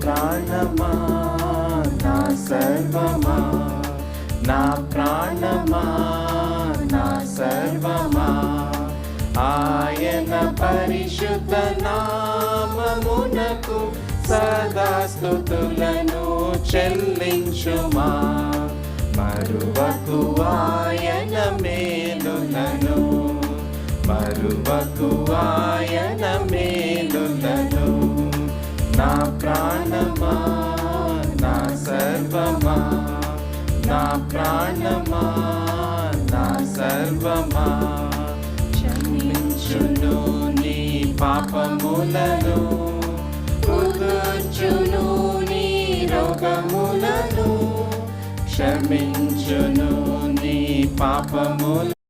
ప్రాణమా నా సర్వమా, నా ప్రాణమా నా సర్వమా, ఆయన పరిశుద్ధ నామమునకు సదా స్తుతులను చెల్లించుమా. మరువకు ఆయన మేలులను, మరువకు ఆయన మేలులను. నా ప్రాణమా నా సర్వమా, నా ప్రాణమా నా సర్వమా, క్షమించును నీ పాపములను, కుదుర్చును నీ రోగములను, క్షమించును నీ పాపములను.